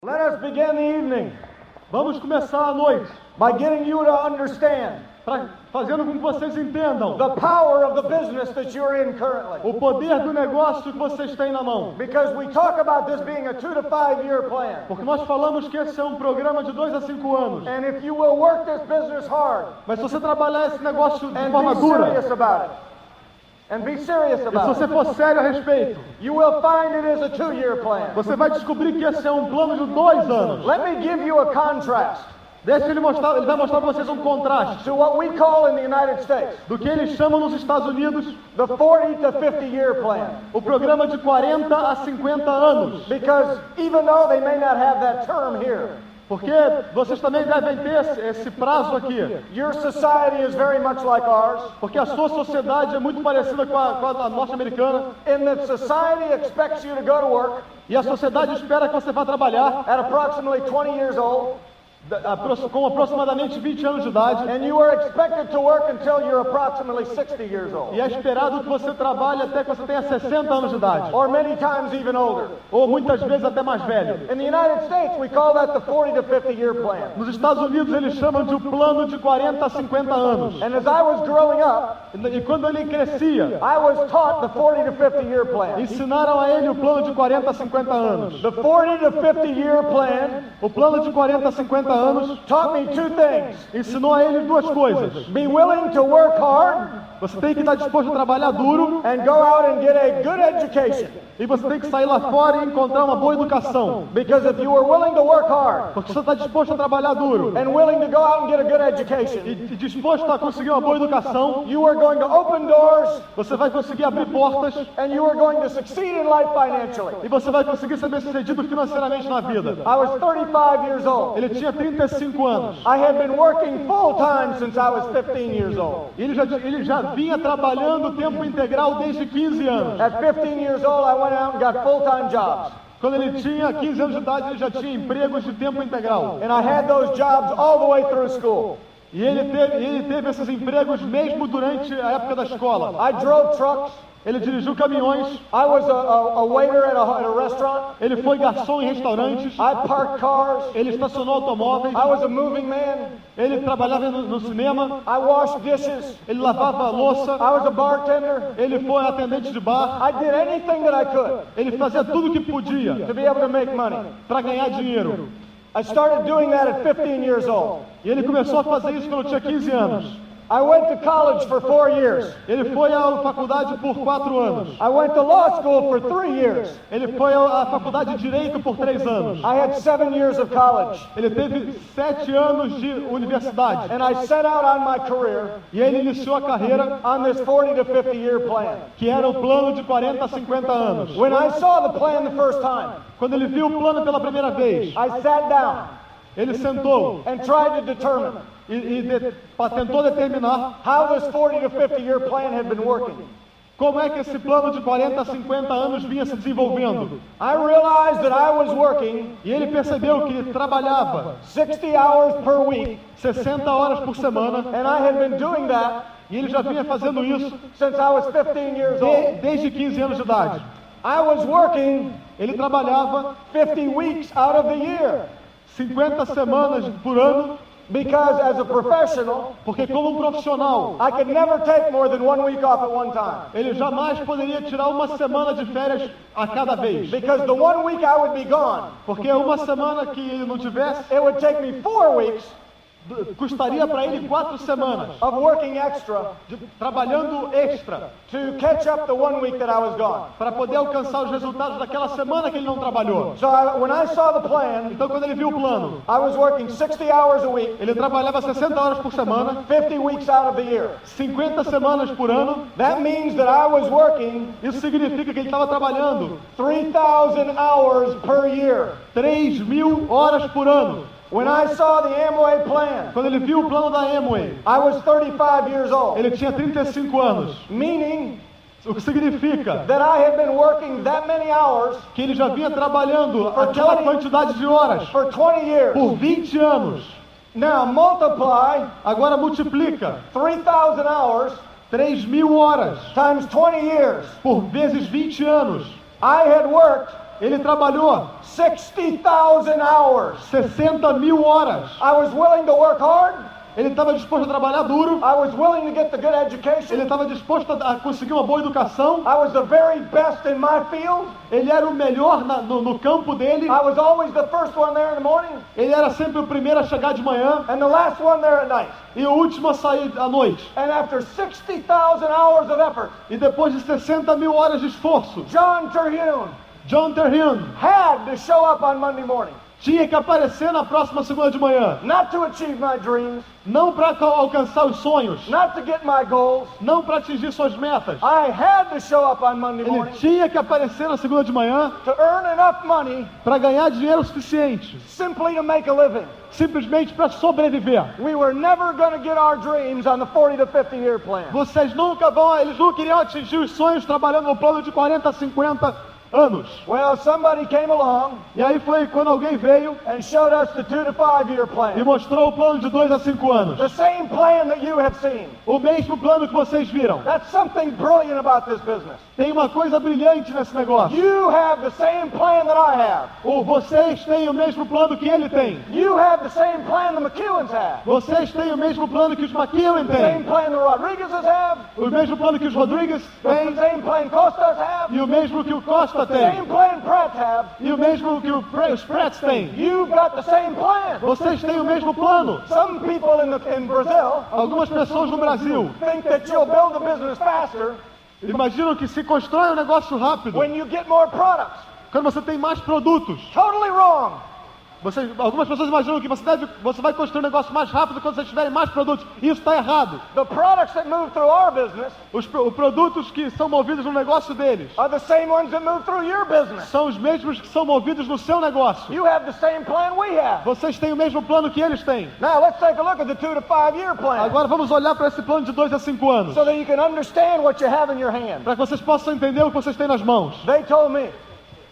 Let us begin the evening Vamos começar a noite by getting you to understand fazendo com que vocês entendam the power of the business that you're in currently. o poder do negócio que vocês têm na mão. Because we talk about this being a 2 to 5 year plan. Porque nós falamos que esse é um programa de 2 a 5 anos. And if you will work this business hard Mas se você trabalhar esse negócio de and forma be dura, serious about it, and be serious e se about você it, for sério a respeito, you will find it is a 2 year plan. você vai descobrir que esse é um plano de 2 anos. Let me give you a contrast Deixa ele vai mostrar para vocês um contraste to what we call in the United States do que eles chamam nos Estados Unidos the 40 to 50 year plan. o programa de 40 a 50 anos. Because even though they may not have that term here, Porque vocês também devem ter esse prazo aqui. your society is very much like ours, Porque a sua sociedade é muito parecida com a norte-americana. in that society expects you to go to work E a sociedade espera que você vá trabalhar at approximately 20 years old, com aproximadamente 20 anos de idade. and you are expected to work until you're approximately 60 years old, E é esperado que você trabalhe até que você tenha 60 anos de idade. or many times even older. Ou muitas vezes até mais velho. In the United States, we call that the 40 to 50 year plan. Nos Estados Unidos eles chamam de um plano de 40 a 50 anos. And as I was growing up, E quando ele crescia, I was taught the 40 to 50 year plan. ensinaram a ele o plano de 40 a 50 anos. The 40 to 50 year plan O plano de 40 a 50 anos taught me two things. ensinou a ele duas coisas. Be willing to work hard Você tem que estar disposto a trabalhar duro and go out and get a good education. e você tem que sair lá fora e encontrar uma boa educação. Because if you are willing to work hard Porque você está disposto a trabalhar duro and willing to go out and get a good education, e disposto a conseguir uma boa educação, you are going to open doors você vai conseguir abrir portas and you are going to succeed in life financially. e você vai conseguir ser bem-sucedido financeiramente na vida. I was 35 years old. Ele tinha 35 anos. I had been working full time since I was 15 years old. E ele já vinha trabalhando tempo integral desde 15 anos. At 15 years old, I went out and got full-time jobs. Quando ele tinha 15 anos de idade, ele já tinha empregos de tempo integral. And I had those jobs all the way through school. E ele teve esses empregos mesmo durante a época da escola. I drove trucks. Ele dirigiu caminhões, I was a waiter at a restaurant. ele foi garçom em restaurantes, I parked cars. ele estacionou automóveis, I was a moving man. ele trabalhava no cinema, I washed dishes. ele lavava a louça, I was a bartender. ele foi atendente de bar, I did anything that I could ele fazia tudo o que podia to be able to make money. para ganhar dinheiro. I started doing that at 15 years old. E ele começou a fazer isso quando tinha 15 anos. I went to college for 4 years. Ele foi à faculdade por 4 anos. I went to law school for 3 years. Ele foi à faculdade de Direito por 3 anos. I had 7 years of college. Ele teve 7 anos de universidade. And I set out on my career E ele iniciou a carreira on this 40 to 50 year plan. que era o plano de 40 a 50 anos. When I saw the plan the first time, Quando ele viu o plano pela primeira vez, I sat down ele sentou and tried to determine tentou determinar how this 40 to 50 year plan had been working. como é que esse plano de 40 a 50 anos vinha se desenvolvendo. I realized that I was working E ele percebeu que ele trabalhava 60 hours per week, 60 horas por semana, and I had been doing that e ele já vinha fazendo isso since I was 15 years old. desde 15 anos de idade. I was working Ele trabalhava 50 weeks out of the year 50 semanas por ano, because as a professional, porque como um profissional, I could never take more than 1 week off at one time. ele jamais poderia tirar uma semana de férias a cada vez. Because the 1 week I would be gone, Porque uma semana que ele não tivesse, it would take me 4 weeks custaria para ele 4 semanas, of working extra trabalhando extra, to catch up the 1 week that I was gone. para poder alcançar os resultados daquela semana que ele não trabalhou. So when I saw the plan, Então quando ele viu o plano, I was working 60 hours a week, ele trabalhava 60 horas por semana, 50 weeks out of the year. 50 semanas por ano. That means that I was working Isso significa que ele estava trabalhando 3,000 hours per year. 3.000 horas por ano. When I saw the Amway plan, Quando ele viu o plano da Amway, I was 35 years old, ele tinha 35 anos. meaning O que significa that I had been working that many hours que ele já vinha trabalhando aquela quantidade de horas for 20 years. por 20 anos. Now multiply Agora multiplica 3,000 hours 3.000 horas times 20 years. por vezes 20 anos. I had worked Ele trabalhou 60,000 hours. 60 mil horas. I was willing to work hard. Ele estava disposto a trabalhar duro. I was willing to get the good education. Ele estava disposto a conseguir uma boa educação. I was the very best in my field. Ele era o melhor no campo dele. I was always the first one there in the morning. Ele era sempre o primeiro a chegar de manhã. And the last one there at night. E o último a sair à noite. And after 60,000 hours of effort. E depois de 60 mil horas de esforço. John Tehrune had to show up on Monday morning. Tinha que aparecer na próxima segunda de manhã. Not to achieve my dreams. Não para alcançar os sonhos. Not to get my goals. Não para atingir suas metas. I had to show up on Monday Ele morning. tinha que aparecer na segunda de manhã. To earn enough money. Para ganhar dinheiro suficiente. Simply to make a living. Simplesmente para sobreviver. We were never going to get our dreams on the 40 to 50 year plan. Eles não queriam atingir os sonhos trabalhando no plano de 40 a 50 anos. Well, somebody came along. E aí foi quando alguém veio and showed us the 2 to 5 year plan. E mostrou o plano de 2 a 5 anos. The same plan that you have seen. O mesmo plano que vocês viram. That's something brilliant about this business. Tem uma coisa brilhante nesse negócio. You have the same plan that I have. Vocês têm o mesmo plano que ele tem. You have the same plan the McEwens have. Vocês têm o mesmo plano que os McEwen The same têm. plan the Rodriguezes have. O mesmo plano que os Rodrigues têm. The same plan Costas have. E o mesmo que o Costa The same tem. plan Pratt have. E o mesmo que os Pretts têm. You've got the same plan. Vocês têm o mesmo plano. Some people in Brazil Algumas pessoas no Brasil think that you'll build the business faster imaginam que se constrói um negócio rápido when you get more products. quando você tem mais produtos. Totally wrong. Algumas pessoas imaginam que você vai construir um negócio mais rápido quando vocês tiverem mais produtos. Isso está errado. The products that move through our business Os produtos que são movidos no negócio deles are the same ones that move through your business. são os mesmos que são movidos no seu negócio. You have the same plan we have. Vocês têm o mesmo plano que eles têm. Now let's take a look at the 2 to 5 year plan. Agora vamos olhar para esse plano de 2 a 5 anos. So that you can understand what you have in your hand. Para que vocês possam entender o que vocês têm nas mãos. They told me,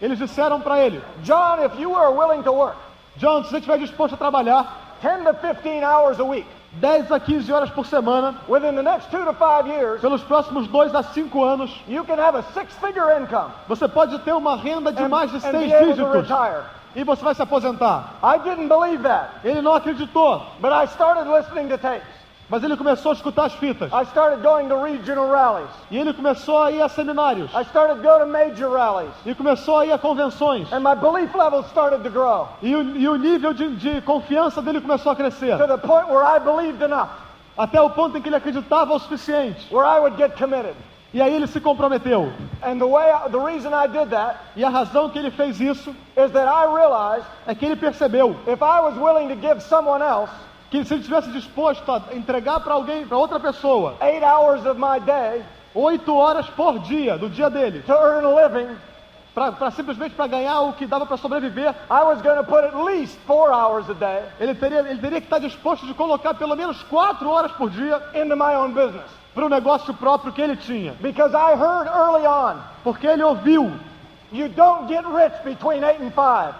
Eles disseram para ele: John, if you are willing to work John, se você estiver disposto a trabalhar 10 to 15 hours a week 10 a 15 horas por semana, within the next 2 to 5 years, pelos próximos 2 a 5 anos, you can have a 6-figure income. você pode ter uma renda de mais de and 6 be able to dígitos. retire. E você vai se aposentar. I didn't believe that, Ele não acreditou, but I started listening to tapes. mas ele começou a escutar as fitas. I started going to regional rallies. E ele começou a ir a seminários. I started going to major rallies. E começou a ir a convenções. And my belief level started to grow E o nível de confiança dele começou a crescer. to the point where I believed enough, Até o ponto em que ele acreditava o suficiente. where I would get committed. E aí ele se comprometeu. And the reason I did that E a razão que ele fez isso is that I realized é que ele percebeu if I was willing to give someone else que se ele estivesse disposto a entregar para alguém, para outra pessoa, 8 hours of my day 8 horas por dia, do dia dele, to earn a living, simplesmente para ganhar o que dava para sobreviver, I was going to put at least 4 hours a day ele teria que estar disposto de colocar pelo menos 4 horas por dia into my own business. para o negócio próprio que ele tinha. Because I heard early on, Porque ele ouviu: you don't get rich between 8 and 5.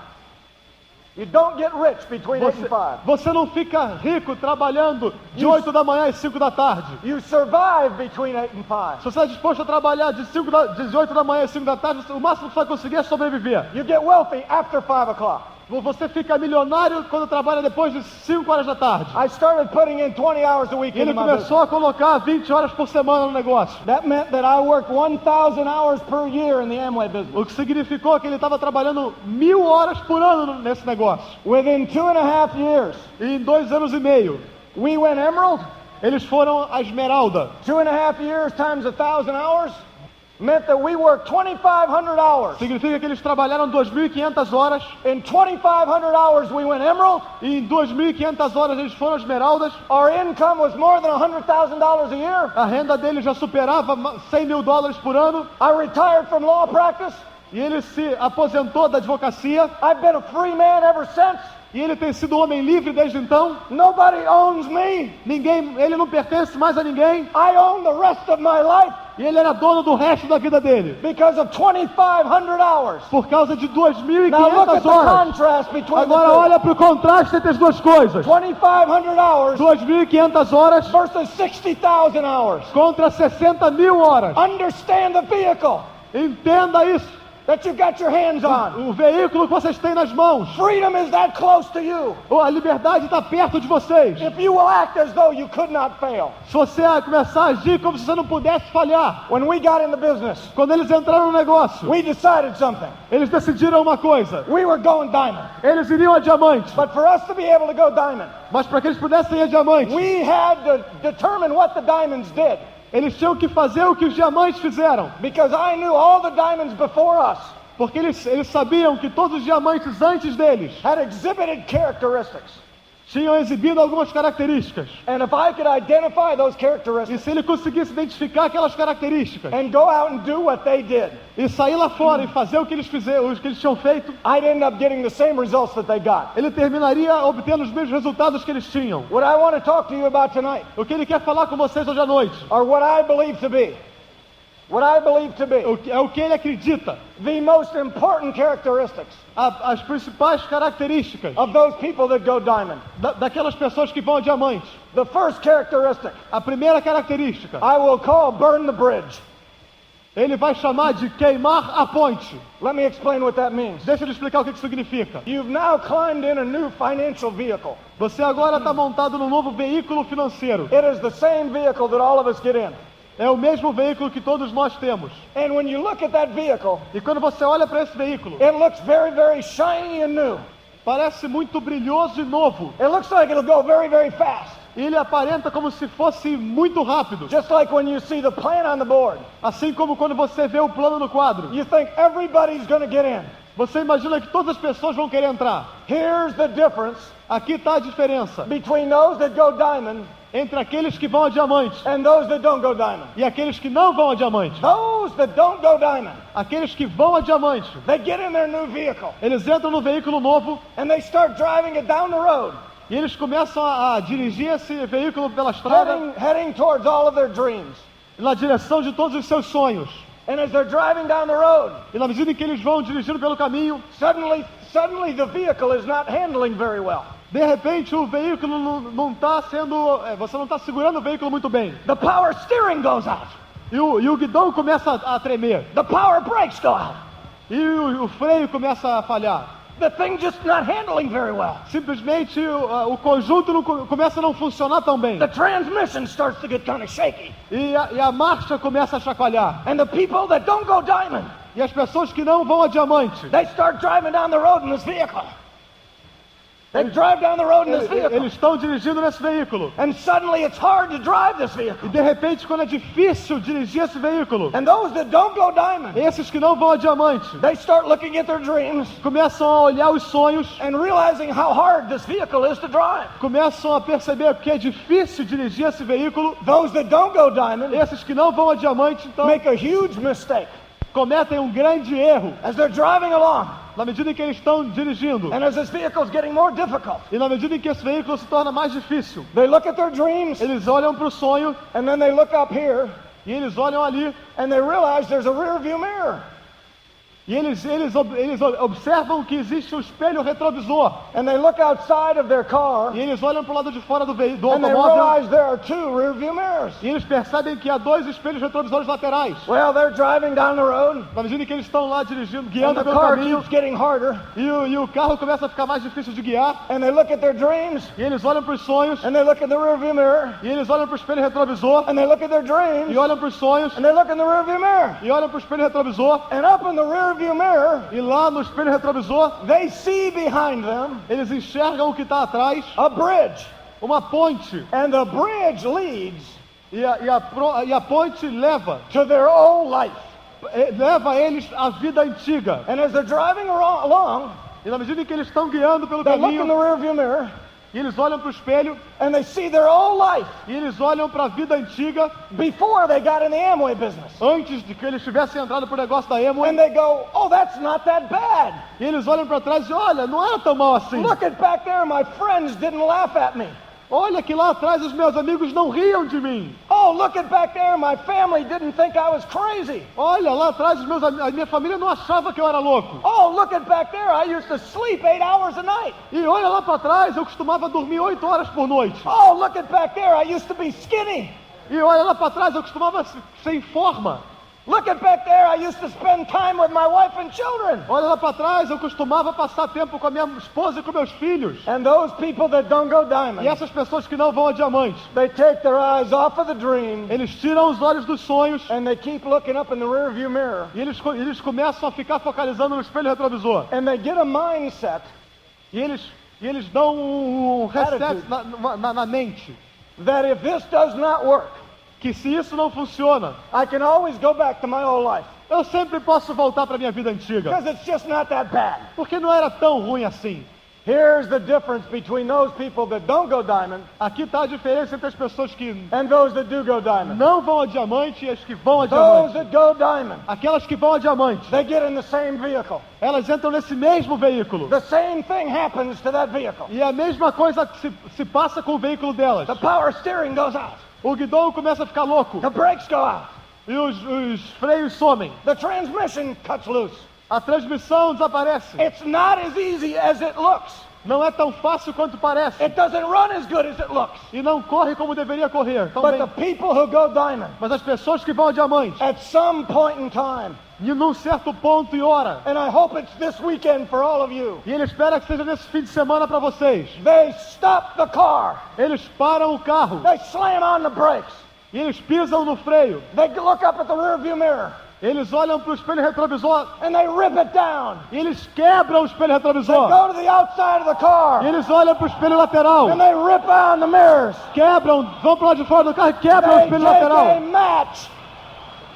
You don't get rich between 8 and 5. você não fica rico trabalhando de 8 da manhã às 5 da tarde. You survive between 8 and 5. Se você está disposto a trabalhar de 8 da manhã às 5 da tarde, o máximo que você vai conseguir é sobreviver. You get wealthy after 5 o'clock. Você fica milionário quando trabalha depois de 5 horas da tarde. I started putting in 20 hours a week Ele into my business. começou a colocar 20 horas por semana no negócio. That meant that I worked 1,000 hours per year in the Amway business. O que significou que ele estava trabalhando 1000 horas por ano nesse negócio. Within 2.5 years, E em 2 anos e meio, we went emerald. eles foram a esmeralda. 2.5 years times 1,000 hours meant that we worked 2,500 hours. Significa que eles trabalharam 2.500 horas. In 2,500 hours, we went emerald. E em 2.500 horas eles foram esmeraldas. Our income was more than $100,000 a year. A renda deles já superava $100 mil por ano. I retired from law practice. E ele se aposentou da advocacia. I've been a free man ever since. E ele tem sido um homem livre desde então. Nobody owns me. Ele não pertence mais a ninguém. I own the rest of my life E ele era dono do resto da vida dele. because of 2,500 hours. Por causa de Now look at 2.500 the horas. contrast between Agora the olha para o contraste entre as duas coisas. 2,500 hours 2.500 horas versus 60,000 hours. contra 60 mil horas. Understand the vehicle. Entenda isso. that you've got your hands on. O veículo que vocês têm nas mãos. Freedom is that close to you. A liberdade está perto de vocês. If you will act as though you could not fail. Se você começar a agir como se você não pudesse falhar. When we got in the business, Quando eles entraram no negócio, we decided something. eles decidiram uma coisa. We were going diamond. Eles iriam a diamante. But for us to be able to go diamond, Mas para que eles pudessem ir a diamante, we had to determine what the diamonds did. eles tinham que fazer o que os diamantes fizeram. Because I knew all the diamonds before us Porque eles sabiam que todos os diamantes antes deles had exhibited characteristics. tinham exibido algumas características. And if I could identify those E characteristics se ele conseguisse identificar aquelas características and go out and do what they did, e sair lá fora e fazer o que eles fizeram, o que eles tinham feito, I'd end up getting the same results that they got. ele terminaria obtendo os mesmos resultados que eles tinham. What I want to talk to you about tonight O que ele quer falar com vocês hoje à noite are what I believe to be. What I believe to be é o que ele acredita, the most important characteristics as principais características of those people that go diamond. daquelas pessoas que vão a diamante. The first characteristic A primeira característica, I will call burn the bridge. ele vai chamar de queimar a ponte. Let me explain what that means. Deixa eu explicar o que isso significa. You've now climbed in a new financial vehicle. Você agora está montado num novo veículo financeiro. It is the same vehicle that all of us get in. É o mesmo veículo que todos nós temos. And when you look at that vehicle, E quando você olha para esse veículo, it looks very, very shiny and new. parece muito brilhoso e novo. It looks like it'll go very, very fast. E ele aparenta como se fosse muito rápido. Just like when you see the plan on the board, Assim como quando você vê o plano no quadro. you think everybody's going to get in. Você imagina que todas as pessoas vão querer entrar. Here's the difference Aqui está a diferença between those that go diamond entre aqueles que vão a diamante and those that don't go diamond. e aqueles que não vão a diamante. Those that don't go diamond, Aqueles que vão a diamante, they get in their new vehicle eles entram no veículo novo and they start driving it down the road, e eles começam a dirigir esse veículo pela estrada heading towards all of their dreams. na direção de todos os seus sonhos. And as they're driving down the road, E na medida em que eles vão dirigindo pelo caminho, suddenly the vehicle is not handling very well. de repente o veículo não está sendo... você não está segurando o veículo muito bem. The power steering goes out. E o guidão começa a tremer. The power brakes go out. E o freio começa a falhar. The thing just not handling very well. Simplesmente o conjunto começa a não funcionar tão bem. The transmission starts to get kind of shaky. E a marcha começa a chacoalhar. And the people that don't go diamond, E as pessoas que não vão a diamante, they start driving down the road in this vehicle. They drive down the road in this vehicle. eles estão dirigindo nesse veículo. And suddenly it's hard to drive this E vehicle. de repente, quando é difícil dirigir esse veículo, And those that don't go diamond, esses que não vão a diamante they start looking at their dreams começam a olhar os sonhos, and realizing how hard this vehicle is to drive. começam a perceber que é difícil dirigir esse veículo. Those that don't go diamond Esses que não vão a diamante, então, make a huge mistake cometem um grande erro as they're driving along. na medida em que eles estão dirigindo. And as this vehicle is getting more difficult, E na medida em que esse veículo se torna mais difícil, they look at their dreams eles olham para o sonho and then they look up here e eles olham ali and they realize there's a rear view mirror. e eles observam que existe um espelho retrovisor. And they look outside of their car E eles olham para o lado de fora do and they automóvel realize there are two rear view mirrors. e eles percebem que há dois espelhos retrovisores laterais. Well, they're driving down the road Na medida em que eles estão lá dirigindo, and guiando the pelo car caminho, keeps getting harder. e o carro começa a ficar mais difícil de guiar, And they look at their dreams e eles olham para os sonhos, and they look at the rear view mirror e eles olham para o espelho retrovisor, and they look at their dreams e olham para os sonhos, and they look in the rear view mirror. e olham para o espelho retrovisor, And up in the rear view mirror, e lá no espelho retrovisor, they see behind them eles enxergam o que está atrás, a bridge. uma ponte, And the bridge leads e a ponte leva to their old life. eles à vida antiga. And as they're driving along, E na medida em que eles estão guiando pelo they look in the caminho, rear view mirror e eles olham para o espelho, and they see their old life e eles olham para a vida antiga, before they got in the Amway business. antes de que eles tivessem entrado pro negócio da Amway, And they go, oh, that's not that bad. e eles olham para trás e olha, não era tão mal assim. Look at back there, my friends didn't laugh at me. Olha que lá atrás os meus amigos não riam de mim. Oh, look at back there, my family didn't think I was crazy. Olha lá atrás a minha família não achava que eu era louco. Oh, look at back there, I used to sleep 8 hours a night. E olha lá para trás, eu costumava dormir 8 horas por noite. Oh, look at back there, I used to be skinny. E olha lá para trás, eu costumava ser em forma. Look at back there, I used to spend time with my wife and children. Olha lá para trás, eu costumava passar tempo com a minha esposa e com meus filhos. And those people that don't go diamond, E essas pessoas que não vão a diamante, they take their eyes off of the dream eles tiram os olhos dos sonhos and they keep looking up in the rear view mirror. e eles começam a ficar focalizando no espelho retrovisor. And they get a mindset E eles dão um reset Attitude. na mente. that if this does not work, Que se isso não funciona, I can always go back to my old life. eu sempre posso voltar para minha vida antiga. Because it's just not that bad. Porque não era tão ruim assim. Here's the difference between those people that don't go diamond Aqui está a diferença entre as pessoas que and those that do go diamond. não vão a diamante e as que vão a Those diamante. that go diamond, Aquelas que vão a diamante, they get in the same vehicle. elas entram nesse mesmo veículo. The same thing happens to that vehicle. E a mesma coisa que se passa com o veículo delas. The power steering goes out. O guidão começa a ficar louco. The brakes go out. E os freios somem. The transmission cuts loose. A transmissão desaparece. It's not as easy as it looks. Não é tão fácil quanto parece. It doesn't run as good as it looks. E não corre como deveria correr. But the Também. people who go diamond, Mas as pessoas que vão a diamante, at some point in time, e num certo ponto e hora, and I hope it's this weekend for all of you, e ele espera que seja nesse fim de semana para vocês, they stop the car. eles param o carro They slam on the brakes. e eles pisam no freio. They look up at the rear view mirror Eles olham para o espelho retrovisor and they rip it down. e eles quebram o espelho They retrovisor. go to the outside of the E car eles olham para o espelho lateral, and they rip on the mirrors. quebram, vão para lá de fora do carro e quebram o They espelho take a lateral. match.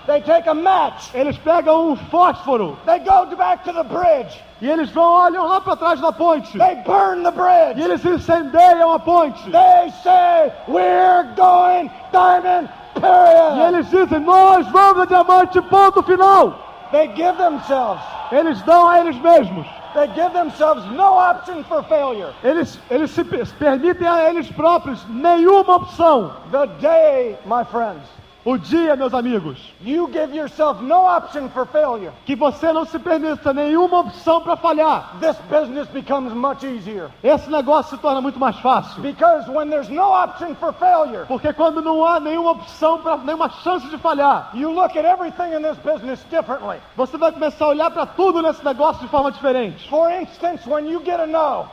They take a match. Eles pegam um fósforo They go back to the bridge. e eles olham lá para trás da ponte. They burn the E bridge. eles incendeiam a ponte. They say, we're going diamond, E period. eles dizem, nós vamos a diamante, ponto final. They give themselves. Eles dão a eles mesmos. They give themselves no option for failure. Eles se permitem a eles próprios nenhuma opção. The day, my friends, O dia, meus amigos, you give yourself no option for failure, que você não se permita nenhuma opção para falhar, this business becomes much easier. esse negócio se torna muito mais fácil. Because when there's no option for failure, Porque quando não há nenhuma opção, nenhuma chance de falhar, you look at everything in this business differently. você vai começar a olhar para tudo nesse negócio de forma diferente. For instance, when you get a no,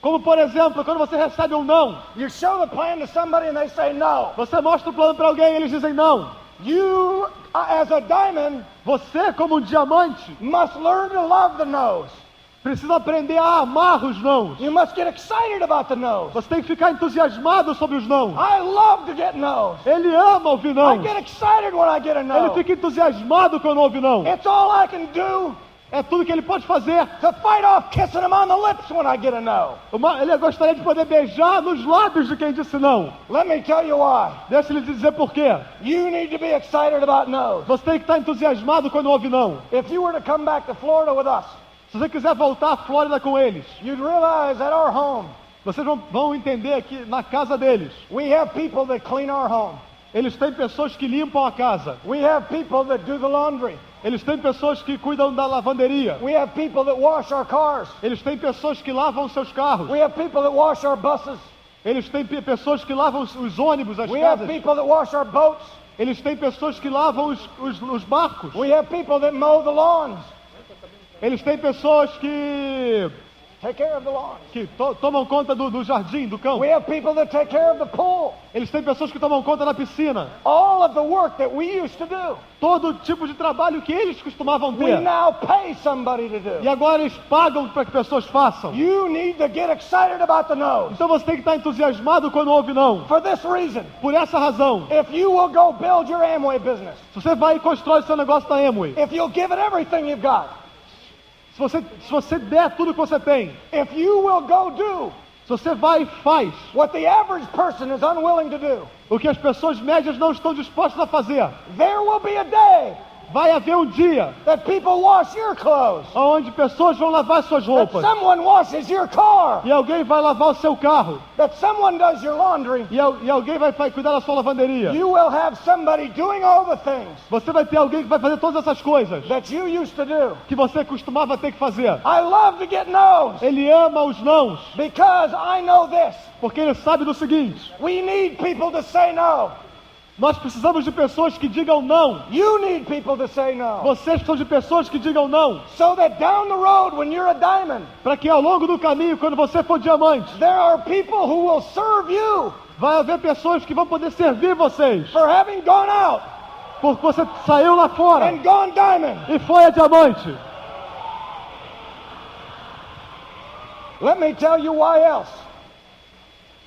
Como, por exemplo, quando você recebe um não, you show the plan to somebody and they say no. você mostra o plano para alguém e eles dizem não. You, as a diamond, Você, como um diamante, must learn to love the no's. precisa aprender a amar os nãos. You must get excited about the no's. Você tem que ficar entusiasmado sobre os nãos. I love to get no's. Ele ama ouvir I não. get excited when I get a Ele no. fica entusiasmado quando ouve não. It's all I can do É tudo que ele pode fazer. to fight off kissing him on the lips when I get a no. Ele gostaria de poder beijar nos lábios de quem disse não. Let me tell you why. Deixa ele dizer por quê. You need to be excited about no's. Você tem que estar entusiasmado quando ouve não. If you were to come back to Florida with us, Se você quiser voltar à Flórida com eles, you'd realize at our home, vocês vão entender que na casa deles, we have people that clean our home. eles têm pessoas que limpam a casa. We have people that do the laundry. Eles têm pessoas que cuidam da lavanderia. We have people that wash our cars. Eles têm pessoas que lavam seus carros. We have people that wash our buses. Eles têm pessoas que lavam os ônibus, as We have casas. people that wash our boats. Eles têm pessoas que lavam os barcos. We have people that mow the lawns. Eles têm pessoas que Take care of the lawns. tomam conta do jardim, do campo. We have people that take care of the pool. Eles têm pessoas que tomam conta da piscina. All of the work that we used to do, Todo tipo de trabalho que eles costumavam we ter. now pay somebody to E do. agora eles pagam para que pessoas façam. You need to get excited about the no's. Então você tem que estar entusiasmado quando ouve não. For this reason, Por essa razão, if you will go build your Amway business, se você vai e constrói seu negócio da Amway, if you'll give it everything you've got, se você der tudo que você tem, if you will go do se você vai e faz what the average person is unwilling to do, o que as pessoas médias não estão dispostas a fazer, there will be a day vai haver um dia that people wash your clothes, onde pessoas vão lavar suas that roupas. someone washes your car, E alguém vai lavar o seu carro. that someone does your laundry. E alguém vai cuidar da sua lavanderia. You will have somebody doing all the things Você vai ter alguém que vai fazer todas essas coisas that you used to do. que você costumava ter que fazer. I love to get no's Ele ama os nãos, because I know this. porque ele sabe do seguinte: We need people to say no. Nós precisamos de pessoas que digam não. You need people to say no. Vocês precisam de pessoas que digam não. So that down the road, when you're a diamond, Para que ao longo do caminho, quando você for diamante, there are people who will serve you vai haver pessoas que vão poder servir vocês. for having gone out Porque você saiu lá fora and gone diamond. e foi a diamante. Let me tell you why else.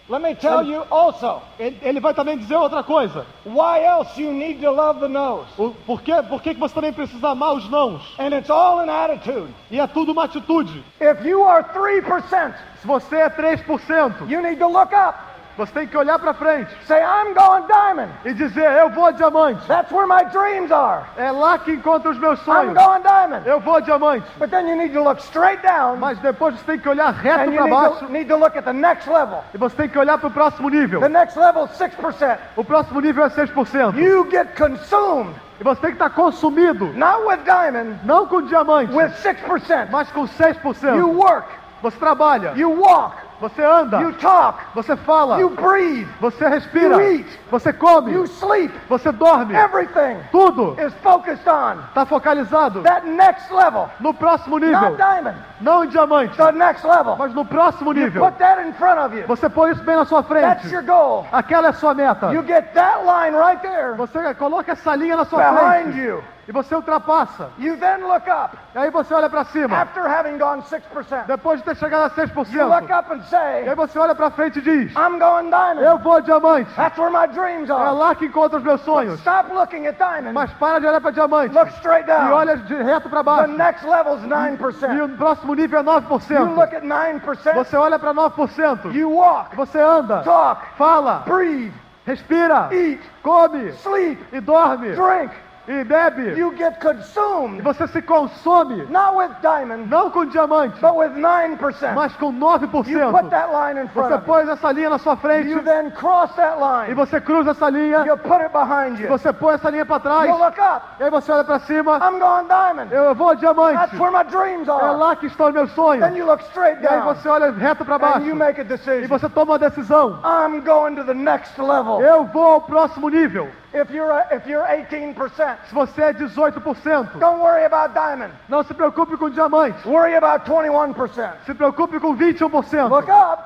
Let me tell you also Ele vai também dizer outra coisa. why else you need to love the no's. Por que você também precisa amar os nãos? And it's all an attitude. E é tudo uma atitude. If you are 3%, Se você é 3%, you need to look up. você tem que olhar para frente Say, I'm going diamond. e dizer, eu vou a diamante. That's where my dreams are. É lá que encontra os meus I'm sonhos. going diamond. Eu vou a diamante. But then you need to look straight down, Mas depois você tem que olhar reto and you para baixo need to look at the next level. e você tem que olhar para o próximo nível. The next level is 6%. O próximo nível é 6%. You get consumed, E você tem que estar consumido, not with diamond, não com diamante, with 6%. mas com 6%. You work, Você trabalha, you walk, você anda, you talk, você fala, you breathe, você respira, you eat, você come, you sleep. você dorme. Everything Tudo is focused on está focalizado that next level, no próximo not nível. diamond, Não em diamante, the next level. mas no próximo You nível. put that in front of you. Você põe isso bem na sua That's frente. your goal. Aquela é a sua meta. You get that line right there Você coloca essa linha na sua behind frente you. e você ultrapassa. You then look up E aí você olha para cima. after having gone 6%. Depois de ter chegado a You 6%, look up and e say, aí você olha para frente e diz, I'm going diamond. eu vou a diamante. That's where my dreams É are. lá que encontra os meus sonhos. Stop looking at diamond. Mas para de olhar para diamante Look straight e down. olha reto para The baixo. next level is E 9%. o próximo nível é You 9%. look at 9%. Você olha para 9%. You walk, Você anda, talk, fala, breathe, respira, eat, come sleep, e dorme drink. e bebe. You get E consumed, você se consome, not with diamond, não com diamante, but with 9%. mas com You put 9%. that line in front Você of you. põe essa linha na sua frente You then cross that e line. você cruza essa linha, You put it behind e you. você põe essa linha para trás, You look up. e aí você olha para cima, I'm going diamond. eu vou a diamante. That's where my dreams É are. lá que estão os meus sonhos. Then you look straight E aí down você olha reto para baixo and you make a e decision. você toma uma decisão. I'm going to the next level. Eu vou ao próximo nível. If you're 18%, Se você é 18%, don't worry about diamond. não se preocupe com diamante. Worry about 21%. Se preocupe com 21%. Look up.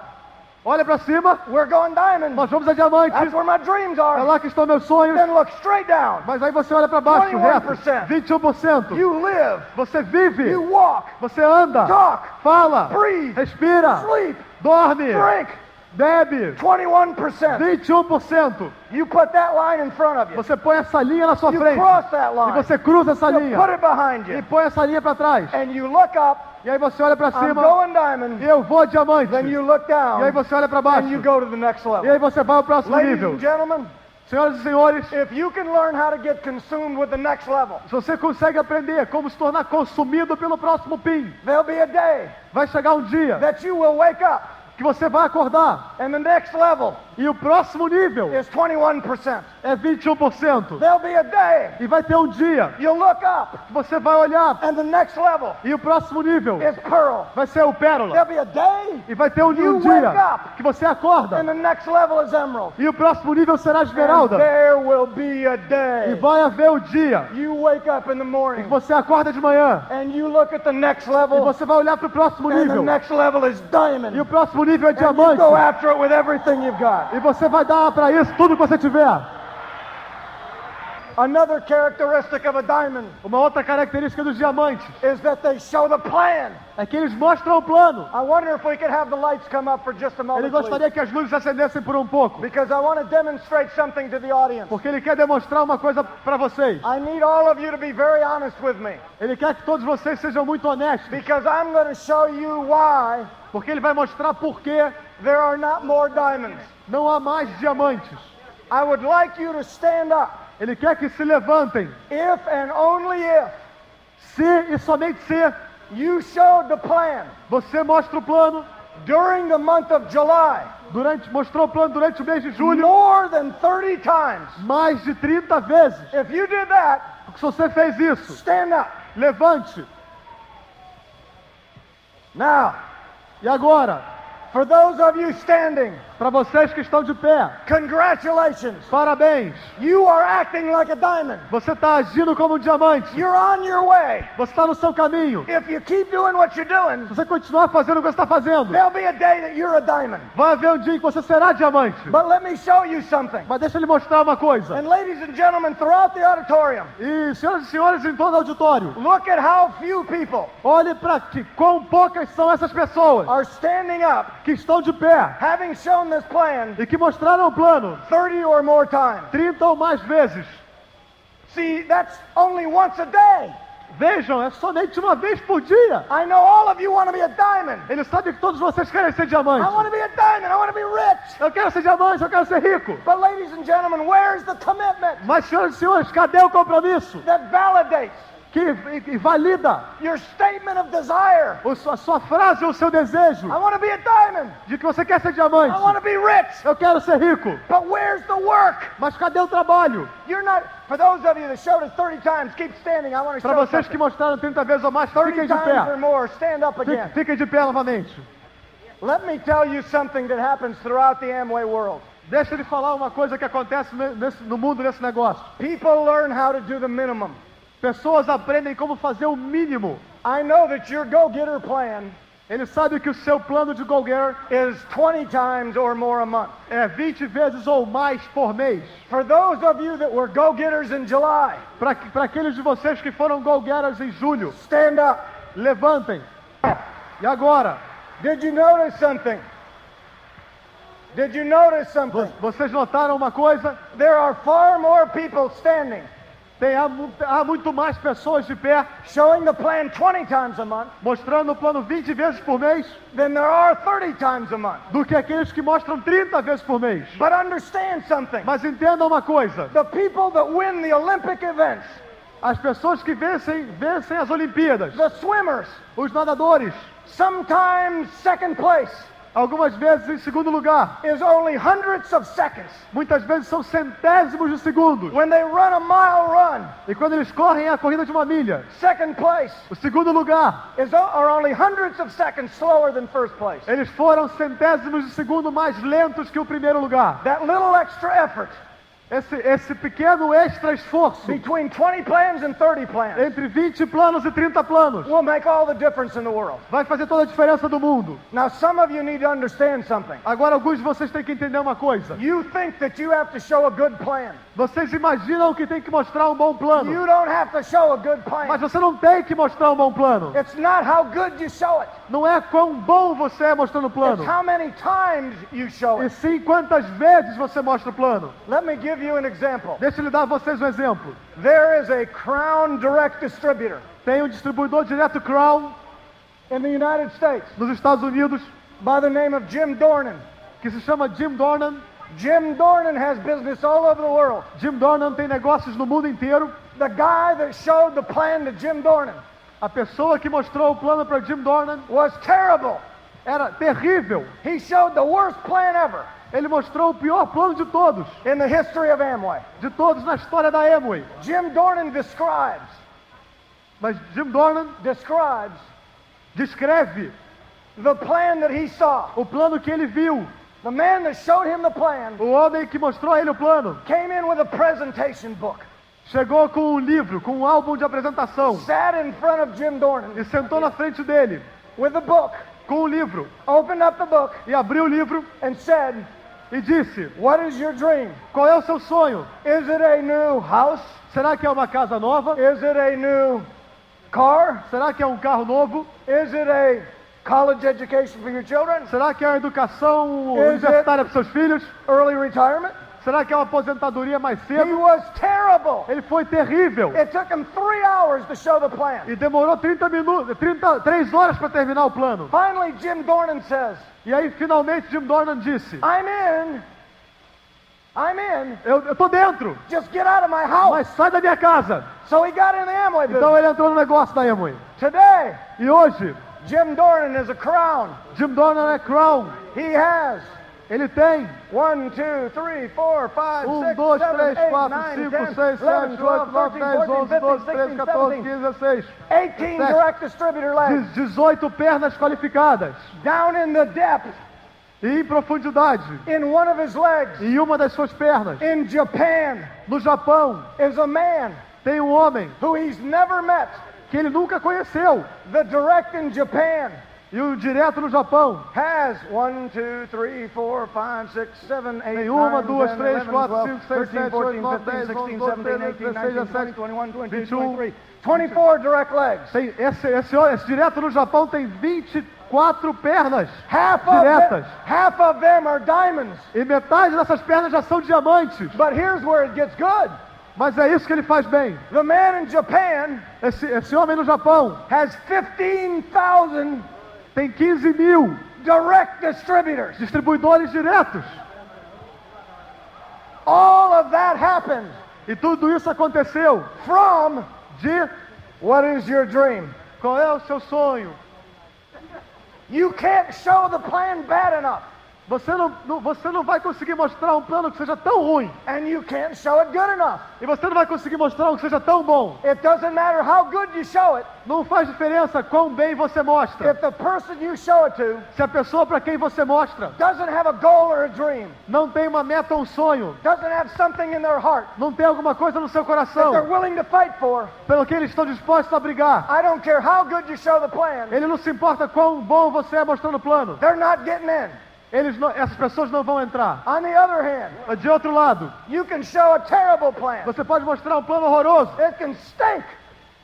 Olha para cima, We're going diamond. nós vamos a diamante. That's where my dreams É are. lá que estão meus sonhos. Then look straight down. Mas aí você olha para baixo, reto. 21%. 21%. You live. Você vive, You walk. você anda, Talk. fala, Breathe. respira, Sleep. dorme, Drink. bebe. 21%. 21%. You put that line in front of you. Você põe essa linha na sua You frente. cross that E line. você cruza essa You linha. put it behind E you. põe essa linha para trás. And you look up. E aí você olha para I'm cima. going diamond. Eu vou a diamante. Then you look E aí down. você olha para baixo. And you go to the next E level. aí você vai ao próximo Ladies nível. and gentlemen, Senhoras e senhores, if you can learn how to get consumed with the next level, se você consegue aprender como se tornar consumido pelo próximo PIN, there'll be a day vai chegar um dia that you will wake up que você vai acordar and the next level e o próximo nível is 21%. é 21%. There'll be a day E vai ter um dia you'll look up que você vai olhar and the next level e o próximo nível is pearl. vai ser o pérola. There'll be a day E vai ter um You dia wake up. que você acorda and the next level is emerald. e o próximo nível será And esmeralda. there will be a E day vai haver o dia you wake up in the que morning você acorda de manhã and you look at the next e level você vai olhar para o próximo and the nível. next level is diamond. E o próximo nível é And you diamante. go after it with everything you've got. E você vai dar para isso tudo que você tiver. Another characteristic of a diamond Uma outra característica dos diamantes is that they show the plan. é que eles mostram o plano. I wonder if we could have the lights come up for just a Ele moment, gostaria please. que as luzes acendessem por um pouco, Because I want to demonstrate something to the audience. porque ele quer demonstrar uma coisa para vocês. I need all of you to be very honest with me. Ele quer que todos vocês sejam muito honestos, Because I'm going to show you why porque ele vai mostrar por que there are not more diamonds. não há mais diamantes. I would like you to stand up Ele quer que se levantem, if and only if se e somente se you showed the plan você mostra o plano, during the month of July mostrou o plano durante o mês de julho more than 30 times. mais de 30 vezes. If you did that, Porque se você fez isso, stand up. levante. Now, E agora, For those of you standing, Para vocês que estão de pé, congratulations. parabéns. You are acting like a diamond. Você está agindo como um diamante. You're on your way. Você está no seu caminho. If you keep doing what you're doing, Se você continuar fazendo o que você está fazendo, there'll be a day that you're a diamond. vai haver um dia em que você será diamante. But let me show you something. Mas deixa eu lhe mostrar uma coisa. And ladies and gentlemen, throughout the auditorium, E senhoras e senhores em todo o auditório, look at how few people olhe para que quão poucas são essas pessoas are standing up, que estão de pé having shown this plan e que mostraram o plano 30 or more times. 30 ou mais vezes. See, that's only once a day. Vejam, é somente uma vez por dia. I know all of you want to be a diamond. Ele sabe que todos vocês querem ser I diamante. want to be a diamond. I want to be rich. Eu quero ser diamante, eu quero ser rico. But ladies and gentlemen, where's the commitment Mas, senhoras e senhores, cadê o compromisso that validates que valida your statement of desire? a sua frase ou o seu desejo I want to be a diamond. de que você quer ser diamante? I want to be rich. Eu quero ser rico. But where's the work? Mas cadê o trabalho? You're not, for those of you that showed us 30 times, keep standing. I want to Para show vocês que something. mostraram 30 vezes ou mais, 30 fiquem de times or pé. more, stand up again. Fiquem de pé novamente. Let me tell you something that happens throughout the Amway world. Deixa ele falar uma coisa que acontece no mundo nesse negócio. People learn how to do the minimum. Pessoas aprendem como fazer o mínimo. I know that your go-getter plan Ele sabe que o seu plano de go-getter is 20 times or more a month. é 20 vezes ou mais por mês. For those of you that were go-getters in July, Para aqueles de vocês que foram go-getters em julho, stand up. levantem. E agora? Did you notice something? Did you notice something? Vocês notaram uma coisa? There are far more people standing, Há muito mais pessoas de pé showing the plan 20 times a month, mostrando o plano 20 vezes por mês than there are 30 times a month. do que aqueles que mostram 30 vezes por mês. But understand something. Mas entendam uma coisa. The people that win the Olympic events, As pessoas que vencem as Olimpíadas, the swimmers, os nadadores, sometimes second place, algumas vezes em segundo lugar, is only hundredths of seconds. muitas vezes são centésimos de segundos. When they run a mile run, E quando eles correm a corrida de uma milha, second place o segundo lugar, are only hundredths of seconds slower than first place. eles foram centésimos de segundo mais lentos que o primeiro lugar. That little extra effort Esse pequeno extra esforço between 20 plans and 30 plans entre 20 planos e 30 planos will make all the difference in the world. vai fazer toda a diferença do mundo. Now, some of you need to understand something. Agora, alguns de vocês têm que entender uma coisa. You think that you have to show a good plan. Vocês imaginam que tem que mostrar um bom plano, You don't have to show a good mas plan. você não tem que mostrar um bom plano. It's not how good you show it. Não é quão bom você é mostrando o plano, It's how many times you show e it. sim quantas vezes você mostra o plano. Let me give you an example. Deixa eu dar a vocês um exemplo. There is a Crown direct distributor Tem um distribuidor direto Crown in the United States nos Estados Unidos by the name of Jim Dornan. que se chama Jim Dornan. Jim Dornan has business all over the world. Jim Dornan tem negócios no mundo inteiro. The guy that showed the plan to Jim Dornan A pessoa que mostrou o plano para Jim Dornan was terrible. era terrível. He showed the worst plan ever Ele mostrou o pior plano de todos in the history of Amway. na história da Amway. Jim Dornan describes Mas Jim Dornan descreve the plan that he saw. o plano que ele viu. The man that showed him the plan O homem que mostrou a ele o plano came in with a presentation book, chegou com um livro, com um álbum de apresentação sat in front of Jim Dornan e sentou na frente dele with a book, com o livro opened up the book, e abriu o livro and said, e disse: "What is your dream? qual é o seu sonho? Is it a new house? Será que é uma casa nova? Is it a new car? Será que é um carro novo? Is it a college education for your children? Será que é uma educação Is universitária para seus filhos? Early retirement?" Será que é uma aposentadoria mais He cedo? was terrible. Ele foi terrível It took him 3 hours to show the plan. e demorou 3 horas para terminar o plano. Finally, Jim Dornan says, E aí finalmente Jim Dornan disse: I'm in. eu tô dentro, Just get out of my house. mas sai da minha casa. So he got in the Amway business. Então ele entrou no negócio da Amway. Today, E hoje Jim Dornan is a crown. Jim Dornan é Crown. He has Ele tem 1, 2, 3, 4, 5, 1, 6, 2, 7, 3, 8, 4, 9, 5, 10, 6, 11, 7, 12, 8, 9, 13, 10, 11, 12, 14, 13, 14, 15, 15, 16. 18 direct distributor legs. 18 pernas qualificadas. Down in the depths, E em profundidade, in one of his legs, em uma das suas pernas. in Japan, No Japão, is a man tem um homem who he's never met. que ele nunca conheceu. The direct in Japan E o direto no Japão has 1, 2, 3, 4, 5, 6, 7, 8, tem 9, uma, 10, duas, 11, três, 12, quatro, 13, cinco, seis, 14, sete, oito, 15, nove, 16, 10, 17, 11, 18, 19, 17, 20, 21, 22, 21, 23, 24 direct legs. Tem esse direto no Japão tem 24 pernas Half diretas. of them are diamonds. E metade dessas pernas já são diamantes. But here's where it gets good. Mas é isso que ele faz bem. The man in Japan Esse homem no Japão has 15,000 tem 15 mil direct distributors. distribuidores diretos. All of that happened E tudo isso aconteceu from de what is your dream? qual é o seu sonho? You can't show the plan bad enough, Você não vai conseguir mostrar um plano que seja tão ruim. and you can't show it good enough. E você não vai conseguir mostrar um que seja tão bom. It doesn't matter how good you show it. Não faz diferença quão bem você mostra. If the person you show it to Se a pessoa para quem você mostra doesn't have a goal or a dream, não tem uma meta ou um sonho, doesn't have something in their heart não tem alguma coisa no seu that they're coração willing to fight for, pelo que eles estão dispostos a brigar, I don't care how good you show the plan, ele não se importa quão bom você é mostrando o plano. they're not getting in. Essas pessoas não vão entrar. On the other hand, Mas de outro lado, you can show a terrible plan. você pode mostrar um plano horroroso It can stink.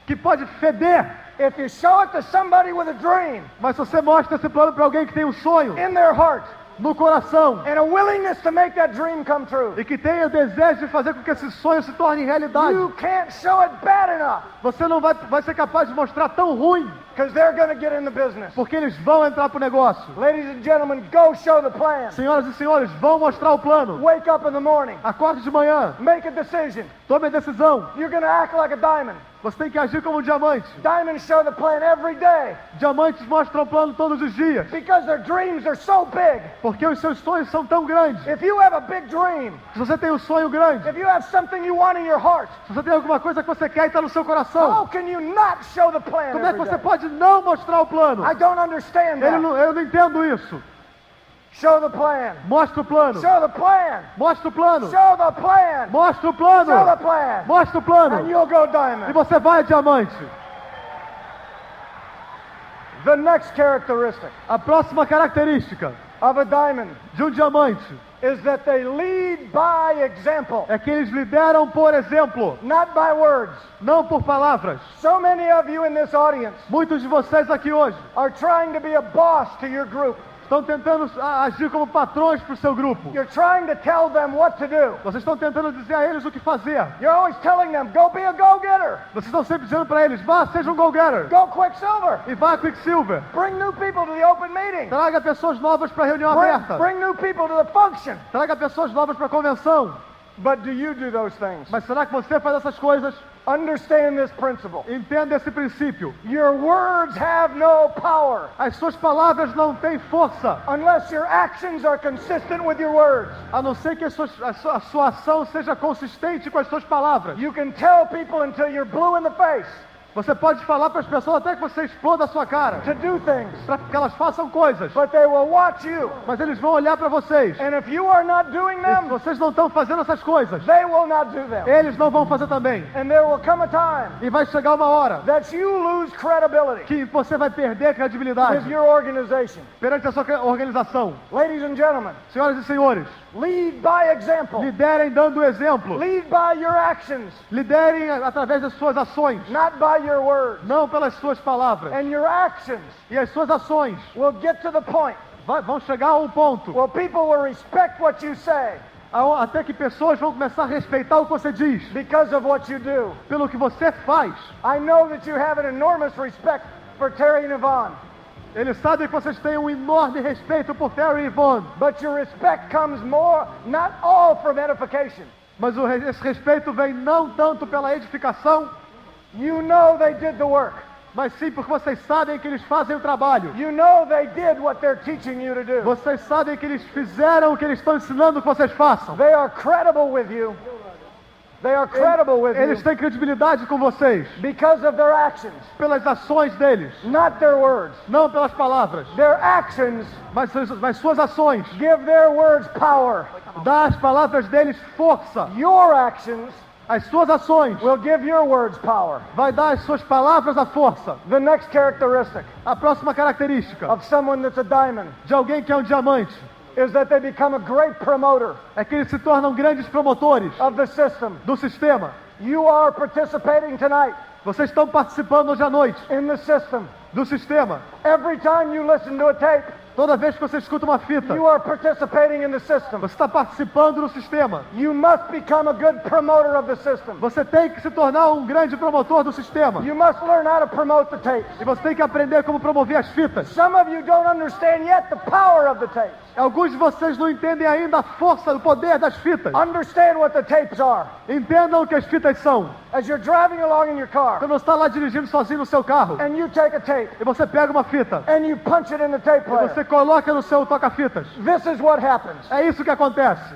que pode feder. If you show it to somebody with a dream Mas se você mostra esse plano para alguém que tem um sonho in their heart no coração and a willingness to make that dream come true, e que tenha o desejo de fazer com que esse sonho se torne realidade, you can't show it bad enough, você não vai ser capaz de mostrar tão ruim, because they're going to get in the business. porque eles vão entrar pro negócio. Ladies and gentlemen, go show the plan. Senhoras e senhores, vão mostrar o plano. Wake up in the morning. Acorde de manhã, Make a decision. tome a decisão. You're going to act like a diamond. Você tem que agir como um diamante. Diamonds show the plan every day Diamantes mostram o plano todos os dias, because their dreams are so big. porque os seus sonhos são tão grandes. If you have a big dream, Se você tem um sonho grande, if you have something you want in your heart, se você tem alguma coisa que você quer e está no seu how coração, can you not show the plan como é que every você day? pode não mostrar o plano? I don't understand that. Eu não entendo isso. Show the plan. Mostra o plano. Show the plan. Mostra o plano. Show the plan. Mostra o Show the plano. plan. Mostra o And plano. you'll go E diamond. você vai diamante. The next characteristic A próxima característica of a diamond de um diamante is that they lead by example, é que eles lideram por exemplo, not by words. não por palavras. So many of you in this audience Muitos de vocês aqui hoje are trying to be a boss to your group. estão tentando agir como patrões para o seu grupo. You're trying to tell them what to do. Vocês estão tentando dizer a eles o que fazer. You're always telling them, go be a go-getter. Vocês estão sempre dizendo para eles, vá, seja um go-getter. Go Quicksilver. E vá, Quicksilver. Bring new people to the open meeting. Traga pessoas novas para a reunião aberta. Bring new people to the function. Traga pessoas novas para a convenção. But do you do those things? Mas será que você faz essas coisas? Understand this principle. Entenda esse princípio. Your words have no power As suas palavras não têm força, unless your actions are consistent with your words. a não ser que a sua ação seja consistente com as suas palavras. You can tell people until you're blue in the face Você pode falar para as pessoas até que você exploda a sua cara, to do things, para que elas façam coisas, but they will watch you. mas eles vão olhar para vocês. And if you are not doing E se them, vocês não estão fazendo essas coisas, they will not do them. eles não vão fazer também. And there will come a time E vai chegar uma hora that you lose credibility que você vai perder credibilidade with your organization. perante a sua organização. Ladies and gentlemen, Senhoras e senhores, lead by example. liderem dando exemplo. Lead by your actions, Liderem através das suas ações, not by your words. não pelas suas palavras. And your actions E as suas ações will get to the point vão chegar a um ponto where people will respect what you say até que pessoas vão começar a respeitar o que você diz, because of what you do. pelo que você faz. I know that you have an enormous respect for Terry and Yvonne, Eles sabem que vocês têm um enorme respeito por Terry e Yvonne, but your respect comes more, not all from edification. mas esse respeito vem não tanto pela edificação, You know they did the work. mas sim porque vocês sabem que eles fazem o trabalho. You know they did what they're teaching you to do. Vocês sabem que eles fizeram o que eles estão ensinando que vocês façam. They are credible with you. They are credible with Eles you têm credibilidade com vocês because of their actions, pelas ações deles, not their words. não pelas palavras, Their actions mas suas ações. give their words power. Dá às palavras deles força. Your actions As suas ações will give your words power. vai dar às suas palavras a força. The next characteristic A próxima característica of someone that's a diamond de alguém que é um diamante is that they become a great promoter é que eles se tornam grandes promotores of the system. do sistema. You are participating tonight Vocês estão participando hoje à noite in the system. do sistema. Every time you listen to a tape, Toda vez que você escuta uma fita, you are participating in the system. você está participando do sistema. You must become a good promoter of the system. Você tem que se tornar um grande promotor do sistema. You must learn how to promote the tapes. E você tem que aprender como promover as fitas. Some of you don't understand yet the power of the tapes. Alguns de vocês não entendem ainda a força, o poder das fitas. Understand what the tapes are. Entendam o que as fitas são. As you're driving along in your car Quando você está lá dirigindo sozinho no seu carro, and you take a tape e você pega uma fita, and you punch it in the tape e player, você coloca no seu toca-fitas. this is what happens. É isso que acontece.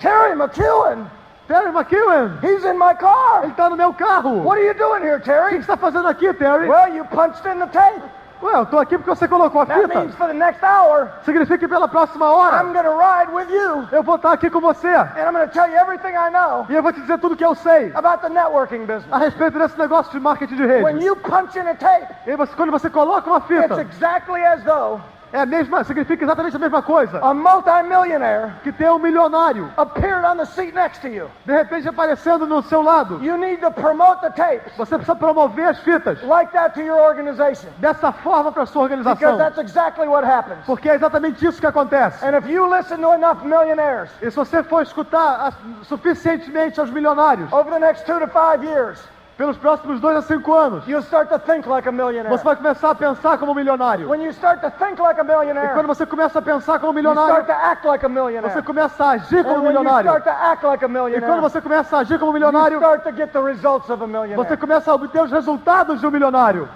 Terry McEwen, Terry McEwen, he's in my car. ele está no meu carro. What are you doing here, O que Terry? você está fazendo aqui, Terry? Well, you punched in the tape. Ué, eu estou aqui porque você colocou a That fita. means for the next hour, Significa que pela próxima I'm hora, going to ride with you, eu vou estar aqui com você. and I'm going to tell you everything I know E eu vou te dizer tudo que eu sei about the networking business. a respeito desse negócio de marketing de When rede. you punch in a tape, E quando você coloca uma it's fita, exactly as though é a mesma, significa exatamente a mesma coisa. a multimillionaire Que tem um milionário, appeared on the seat next to you. de repente aparecendo no seu lado. You need to promote the tapes Você precisa promover as fitas like that to your organization, dessa forma para a sua because organização. that's exactly what happens. Porque é exatamente isso que acontece. And if you listen to enough millionaires E se você for escutar suficientemente aos milionários, over the next 2 to 5 years, pelos próximos 2 a 5 anos, you'll start to think like a millionaire. você vai começar a pensar como milionário. When you start to think like a E millionaire, quando você começa a pensar como you start milionário, to act like a millionaire. você começa a agir como And when you milionário. start to act like a E quando millionaire, você começa a agir como you milionário, start to get the results of a você millionaire. começa a obter os resultados de um milionário.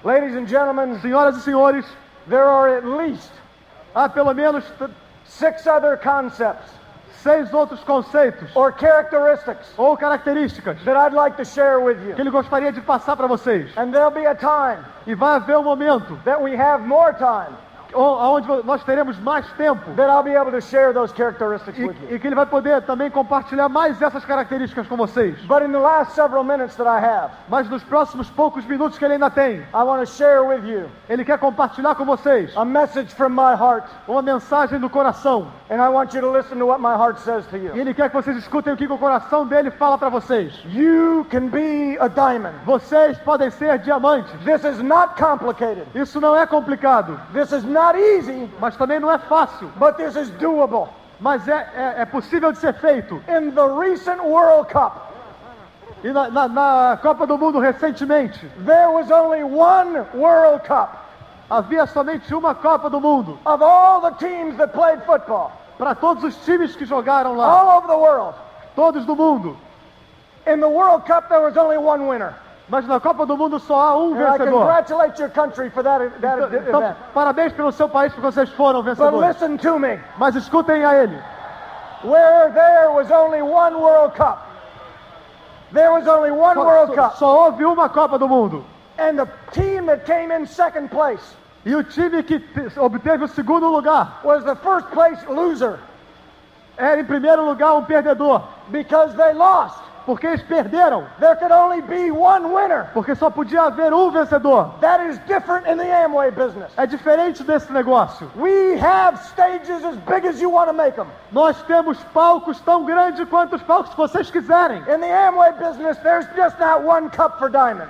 Ladies and gentlemen, Senhoras e senhores, there are at least há pelo menos 6 other concepts 6 outros conceitos or characteristics ou características that I'd like to share with you. que ele gostaria de passar para vocês. And there'll be a time E vai haver um momento that we have more time onde nós teremos mais tempo that I'll be able to share those characteristics with you. e que ele vai poder também compartilhar mais essas características com vocês. But in the last several minutes that I have, Mas nos próximos poucos minutos que ele ainda tem, I want to share with you ele quer compartilhar com vocês a message from my heart. uma mensagem do coração. And I want you to listen to what my heart says to E you. ele quer que vocês escutem o que o coração dele fala para vocês. You can be a diamond. Vocês podem ser diamantes. This is not complicated. Isso não é complicado, This is not easy, mas também não é fácil. but this is doable. Mas é possível de ser feito. In the recent World Cup, E na Copa do Mundo recentemente, there was only one World Cup havia somente uma Copa do Mundo of all the teams that played football, para todos os times que jogaram lá, all over the world. todos do mundo. In the World Cup, there was only one winner. Mas na Copa do Mundo só há um And I vencedor. congratulate your country for that Então, event. parabéns pelo seu país porque vocês foram But vencedores. listen to me. Mas escutem a ele. Where there was only one World Cup, there was only one World Cup. Só houve uma Copa do Mundo. And the team that came in second place E o time que obteve o segundo lugar was the first place loser era, em primeiro lugar, um perdedor. because they lost. Porque eles perderam. There could only be one winner. Porque só podia haver um vencedor. That is different in the Amway business. É diferente desse negócio. We have stages as big as you want to make them. Nós temos palcos tão grandes quanto os palcos que vocês quiserem. In the Amway business, there's just not one cup for diamond.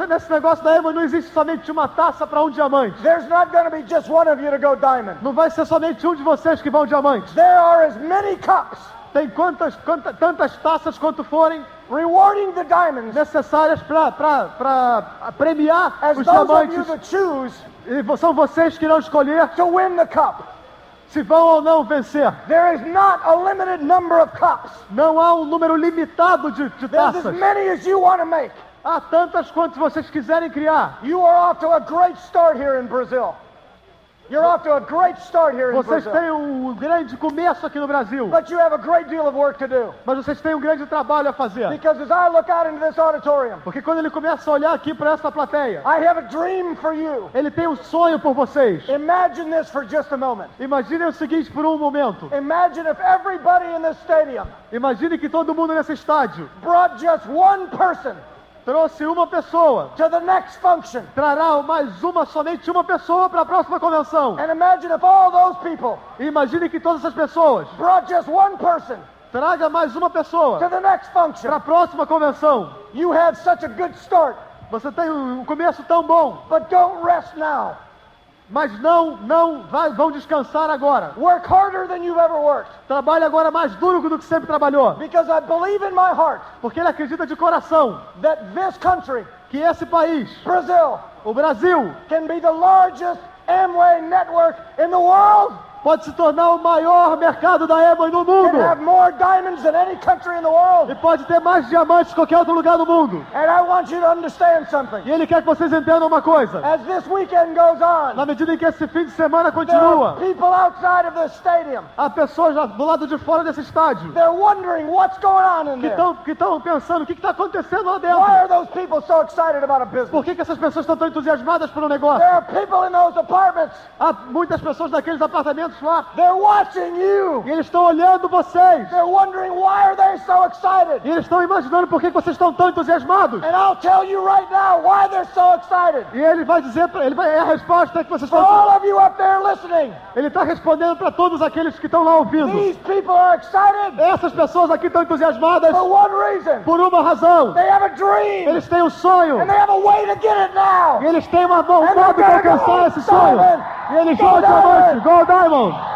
Nesse negócio da Amway não existe somente uma taça para um diamante. There's not going to be just one of you to go diamond. Não vai ser somente um de vocês que vão diamante. There are as many cups Tem tantas taças quanto forem rewarding the diamonds necessárias para premiar as os those of you diamantes. that choose E são vocês que irão escolher to win the cup. se vão ou não vencer. There is not a limited number of cups. Não há um número limitado de There's as taças. many as you want to make. Há tantas quantas vocês quiserem criar. You are off to a great start here in Brazil. You're off to a great start here in Vocês Brazil. têm um grande começo aqui no Brasil, But you have a great deal of work to do. mas vocês têm um grande trabalho a fazer. Because as I look out into this auditorium, Porque quando ele começa a olhar aqui para essa plateia, I have a dream for you. ele tem um sonho por vocês. Imagine this for just a moment. Imaginem o seguinte por um momento. Imagine if everybody in this stadium Imagine que todo mundo nesse estádio brought just one person trouxe uma pessoa. to the next function. Trará somente uma pessoa para a próxima convenção. And imagine if all those people E imagine que todas essas pessoas brought just one person traga mais uma pessoa to the next function. para a próxima convenção. You have such a good start, Você tem um começo tão bom, but don't rest now. mas vão descansar agora. Work harder than you've ever worked. Trabalhe agora mais duro do que sempre trabalhou. Because I believe in my heart Porque ele acredita de coração that this country, que esse país, Brazil, o Brasil, can be the largest Amway network in the world pode se tornar o maior mercado da Amway no mundo. and have more diamonds than any country in the world. E pode ter mais diamantes que qualquer outro lugar do mundo. And I want you to understand something. E ele quer que vocês entendam uma coisa. As this weekend goes on, Na medida em que esse fim de semana there continua, are people outside of this stadium. há pessoas lá do lado de fora desse estádio They're wondering what's going on in there. que estão pensando o que está acontecendo lá Why dentro. are those people so excited about a business? Por que essas pessoas estão tão entusiasmadas pelo negócio? There are people in those apartments. Há muitas pessoas naqueles apartamentos lá They're watching you. e eles estão olhando vocês. They're wondering why are they so excited? E eles estão imaginando por que vocês estão tão entusiasmados. And I'll tell you right now why they're so excited. E ele vai dizer, a resposta é que vocês For estão... all of you up there listening, Ele está respondendo para todos aqueles que estão lá ouvindo. these people are excited Essas pessoas aqui estão entusiasmadas for one reason. por uma razão. They have a dream. Eles têm um sonho. And they have a way to get it now. E eles têm uma And vontade they're de gonna alcançar go esse sonho. diamond. E eles Go vão diamante. diamond. Go Diamond.